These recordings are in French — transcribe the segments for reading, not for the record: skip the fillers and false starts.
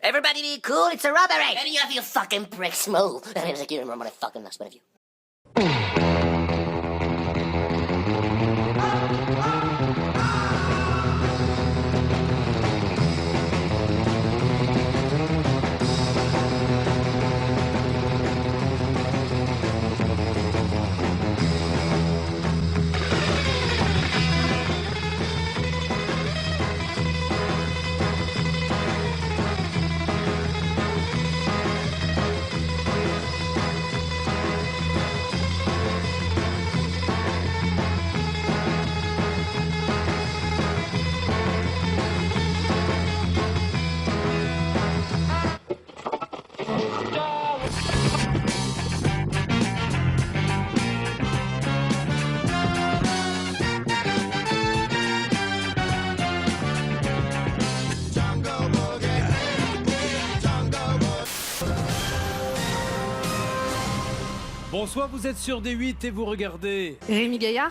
Everybody be cool, it's a robbery! Any of you fucking pricks move! I mean, like, you remember what I fucking lost one of you. Bonsoir, vous êtes sur D8 et vous regardez Rémi Gaillard.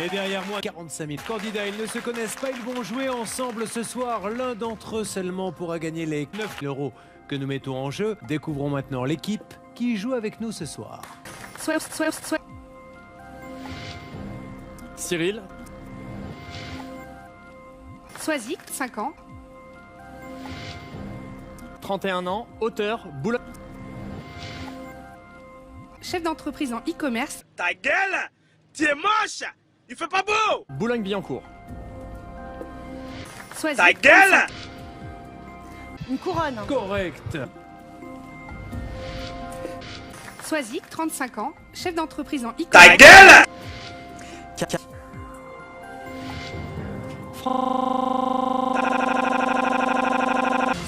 Et derrière moi, 45 000 candidats. Ils ne se connaissent pas, ils vont jouer ensemble ce soir. L'un d'entre eux seulement pourra gagner les 9 € que nous mettons en jeu. Découvrons maintenant l'équipe qui joue avec nous ce soir. Cyril. Soisic, 5 ans. 31 ans, auteur, Boulogne. Chef d'entreprise en e-commerce. Ta gueule! Tu es moche! Il fait pas beau! Boulogne-Billancourt. Soisic, Ta gueule! 35. Une couronne. Correct. Soisic, 35 ans. Chef d'entreprise en Ta e-commerce. gueule!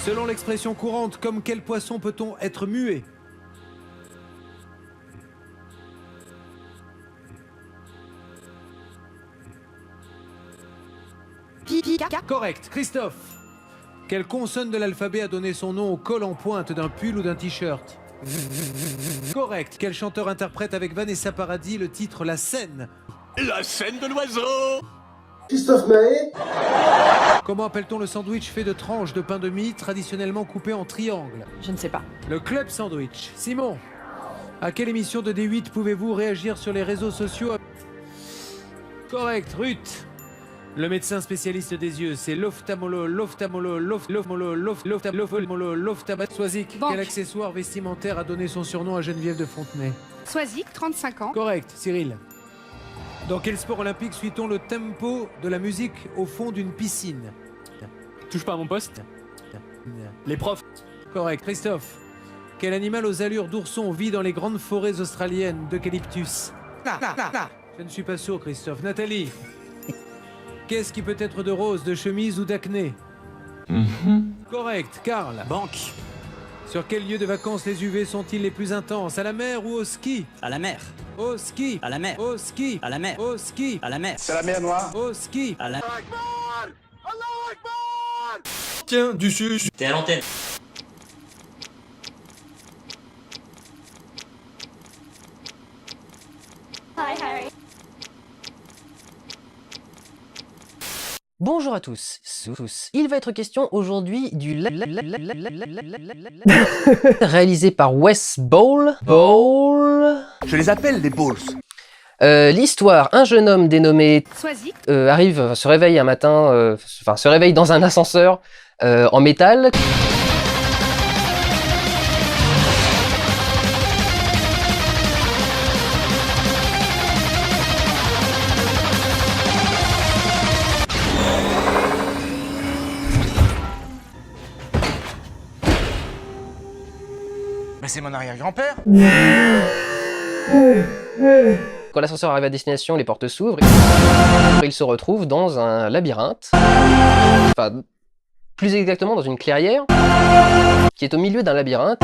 Selon l'expression courante, comme quel poisson peut-on être muet? Correct. Christophe. Quelle consonne de l'alphabet a donné son nom au col en pointe d'un pull ou d'un t-shirt? Correct. Quel chanteur interprète avec Vanessa Paradis le titre La Scène? La scène de l'oiseau! Christophe Maé. Comment appelle-t-on le sandwich fait de tranches de pain de mie traditionnellement coupées en triangle? Je ne sais pas. Le club sandwich. Simon, à quelle émission de D8 pouvez-vous réagir sur les réseaux sociaux? Correct. Ruth. Le médecin spécialiste des yeux, c'est l'ophtalmologue. Soisic. Banque. Quel accessoire vestimentaire a donné son surnom à Geneviève de Fontenay? Soisic, 35 ans. Correct. Cyril. Dans quel sport olympique suit-on le tempo de la musique au fond d'une piscine? Touche pas à mon poste. Les profs. Correct. Christophe. Quel animal aux allures d'ourson vit dans les grandes forêts australiennes d'eucalyptus? Je ne suis pas sûr, Christophe. Nathalie. Qu'est-ce qui peut être de rose, de chemise ou d'acné? Correct. Karl. Banque. Sur quel lieu de vacances les UV sont-ils les plus intenses? À la mer ou au ski? À la mer. Au ski. À la mer. Au ski. À la mer. Au ski. À la mer. C'est la mer Noire. Au ski. À la... Tiens, du sus. T'es à l'antenne. Bonjour à tous. Il va être question aujourd'hui du réalisé par Wes Ball. Je les appelle des balls. L'histoire, un jeune homme dénommé Soisic, se réveille un matin, se réveille dans un ascenseur en métal. Mais c'est mon arrière-grand-père. Quand l'ascenseur arrive à destination, les portes s'ouvrent. Il se retrouve dans un labyrinthe. Enfin, plus exactement dans une clairière qui est au milieu d'un labyrinthe.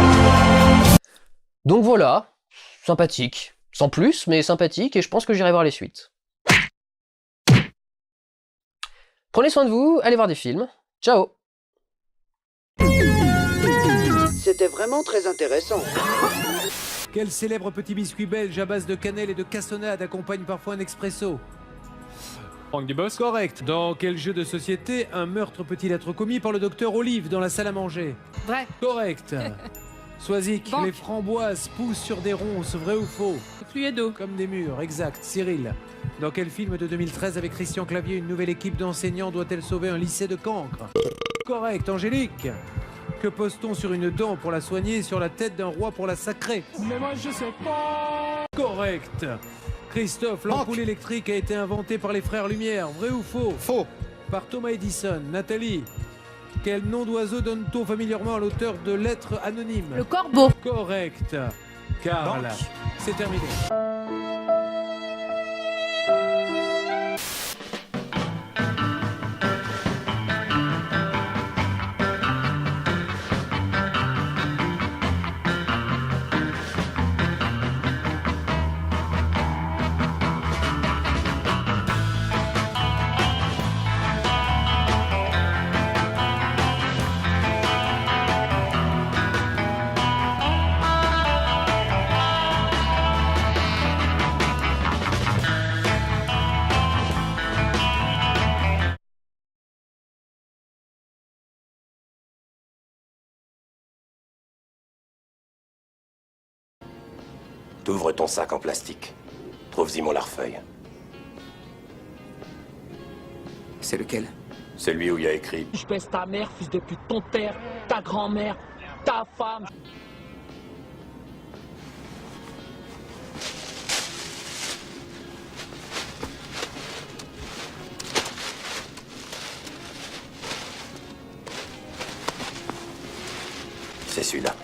Donc voilà, sympathique. Sans plus, mais sympathique, et je pense que j'irai voir les suites. Prenez soin de vous, allez voir des films. Ciao! C'était vraiment très intéressant. Quel célèbre petit biscuit belge à base de cannelle et de cassonade accompagne parfois un expresso? Franck Dubosc. Correct. Dans quel jeu de société un meurtre peut-il être commis par le docteur Olive dans la salle à manger? Vrai. Correct. Soisic, Banque. les framboises poussent sur des ronces, vrai ou faux? Fluido. Comme des murs, exact. Cyril, dans quel film de 2013 avec Christian Clavier, une nouvelle équipe d'enseignants doit-elle sauver un lycée de Cancre? Correct. Angélique, que pose-t-on sur une dent pour la soigner et sur la tête d'un roi pour la sacrer? Mais moi je sais pas. Correct. Christophe, l'ampoule électrique a été inventée par les frères Lumière, vrai ou faux? Faux. Par Thomas Edison. Nathalie, quel nom d'oiseau donne-t-on familièrement à l'auteur de Lettres anonymes? Le corbeau. Correct. Karl, Banque. c'est terminé. T'ouvres ton sac en plastique. Trouve-y mon larfeuille. C'est lequel? Celui où il y a écrit Je baisse ta mère, fils de pute, ton père, ta grand-mère, ta femme. c'est celui-là.